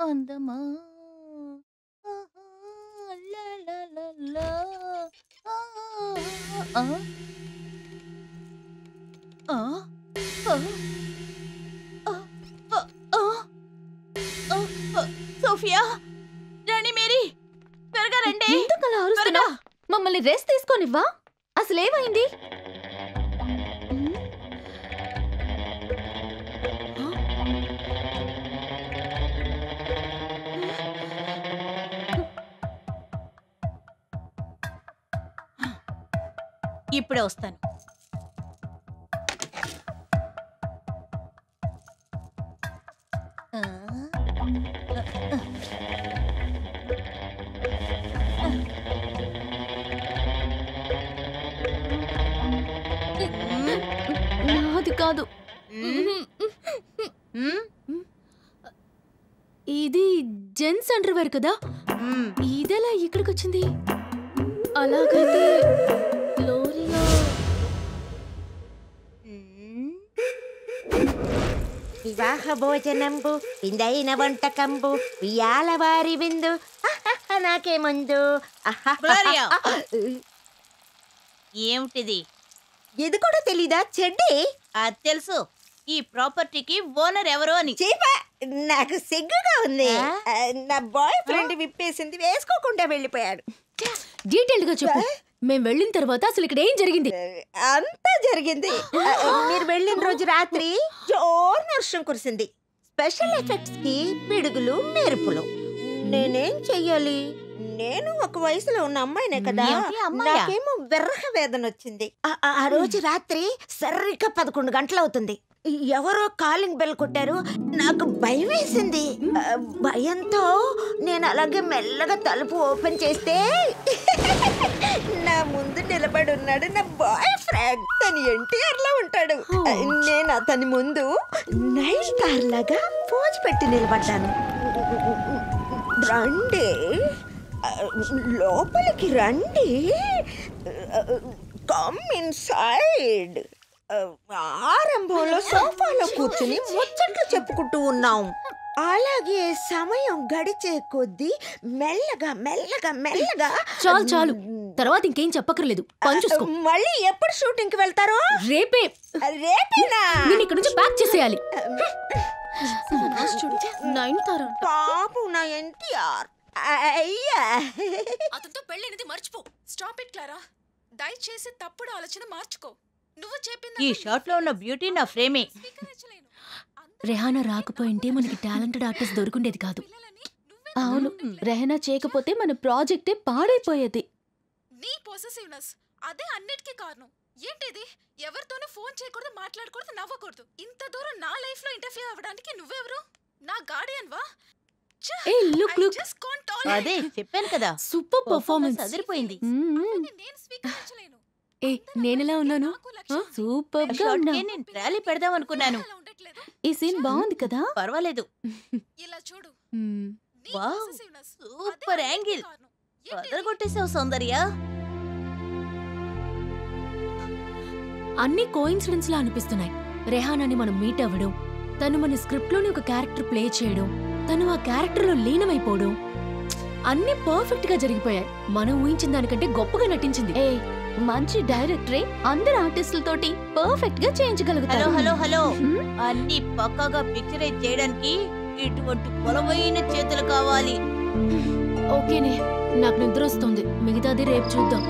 అందమా ఆహా, లా, లా, లా, లా. ఆ, ఆ, ఆ, ఆ, ఆ, ఆ, ఆ, ఆ, ఆ. సోఫియా, రాణి మేరీ, త్వరగా రండి. ఎందుకలా త్వరగా. అరుస్తున్నావ్? మమ్మల్ని రెస్ట్ తీసుకోనివ్వా? అసలేమైంది? ఇప్పుడే వస్తాను. ఆ, నాది కాదు. మ్మ్. ఇది జెంట్స్ అండర్వేర్ కదా? మ్మ్. ఇదెలా ఇక్కడికొచ్చింది? అలాగైతే గ్లోరియా వివాహ భోజనంబు విందైన వంటకంబు వియాల వారి విందు నాకే ముందు గ్లోరియా. ఏమిటిది? ఇది కూడా తెలీదా చెడ్డి? అది తెలుసు. ఈ ప్రాపర్టీకి ఓనర్ ఎవరు అని. చీప నాకు సిగ్గుగా ఉంది. ఆ? నా బాయ్ ఫ్రెండ్ విప్పేసింది, వేసుకోకుండా వెళ్ళిపోయాడు. డీటెయిల్డ్ గా చెప్పు. మేం వెళ్ళిన తర్వాత అసలు ఇక్కడ ఏం జరిగింది? అంతా జరిగింది. మీరు వెళ్ళిన రోజు రాత్రి జోరు వర్షం కురిసింది. స్పెషల్ ఎఫెక్ట్స్ కి పిడుగులు మెరుపులు. నేనేం చెయ్యాలి? నేను ఒక వయసులో ఉన్న అమ్మాయినే కదా. ఏమిటి అమ్మాయా? నాకేమో విరహ వేదన వచ్చింది. ఆ రోజు రాత్రి సరిగ్గా 11 గంటలవుతుంది. ఎవరో కాలింగ్ బెల్ కొట్టారు. నాకు భయం వేసింది. భయంతో నేను అలాగే మెల్లగా తలుపు ఓపెన్ చేస్తే నా ముందు నిలబడి ఉన్నాడు నా బాయ్ ఫ్రెండ్. తను ఎన్టీఆర్ లా ఉంటాడు. నేను అతని ముందు నైట్ స్టార్ లాగా పోజ్ పెట్టి నిలబడ్డాను. రండి, లోపలికి రండి, కమ్ ఇన్సైడ్. ఆరంభంలో సోఫాలో కూర్చుని ముచ్చట్లు చెప్పుకుంటూ ఉన్నాం. అలాగే సమయం గడిచే కొద్దీ మెల్లగా మెల్లగా మెల్లగా చాలు చాలు, తర్వాత ఇంకేం చెప్పక్కర్లేదు. పని చూసుకో. మళ్ళీ ఎప్పుడు షూటింగ్ కి వెళ్తారో? రేపే. రేపేనా? నేను ఇక్కడ నుంచి ప్యాక్ చేసేయాలి. పాపం నా ఎన్టీఆర్. అయ్యా, అతనితో పెళ్ళైనది మర్చిపో. Stop it Clara. దయచేసి తప్పుడు ఆలోచన మార్చుకో. నువ్వు ఈ షాట్ లో ఉన్న బ్యూటీ నా ఫ్రేమే. రెహానా రాకపోయింటే మనకి టాలెంటెడ్ ఆర్టిస్ట్ దొరుకుండేది కాదు. అవును, రెహనా చేయకపోతే మన ప్రాజెక్టే పాడైపోయేది. నీ పొసెసివ్నెస్ అదే అన్నిటికీ కారణం. ఏంటిది? ఎవరితోనూ ఫోన్ చేయకూడదు, మాట్లాడకూడదు, నవ్వకూడదు. ఇంత దూరం నా లైఫ్ లో ఇంటర్ఫియర్ అవ్వడానికి నువ్వెవరు? నా గార్డియన్ వా? ఏ లుక్ లుక్, అదే చెప్పాను కదా, సూపర్ పర్ఫార్మెన్స్ అదిరిపోయింది. నేను స్వీకరించలేను. ఏ నేనెలా ఉన్నాను? సూపర్ గా ఉన్నా. నేను ట్రాలీ పెడదాం అనుకున్నాను. ఈ సీన్ బాగుంది కదా? పర్వాలేదు. ఇలా చూడు. నీ వావ్, possessiveness సూపర్ అదే యాంగిల్. కారణం. ఏంటిది? అదరగొట్టేసావు సౌందర్య. అన్ని కోఇన్సిడెన్స్ లా అనిపిస్తున్నాయి. రెహానాని మనం మీట్ అవ్వడం, తను మన స్క్రిప్ట్ లోని ఒక క్యారెక్టర్ ప్లే చేయడం, తను ఆ క్యారెక్టర్ లో లీనమైపోవడం, అన్ని పర్ఫెక్ట్ గా జరిగిపోయాయి. మనం ఊహించిన దానికంటే గొప్పగా నటించింది. ఏ మంచి డైరెక్టరే అందరు ఆర్టిస్టులతోటి పర్ఫెక్ట్ గా హలో చేయించగలుగుతారు. హలో హలో, అన్ని పక్కాగా పిక్చరైజ్ చేయడానికి ఇటువంటి బలమైన చేతులు కావాలి. ఓకేనే, నాకు నిద్ర వస్తుంది. మిగతాది రేపు చూద్దాం.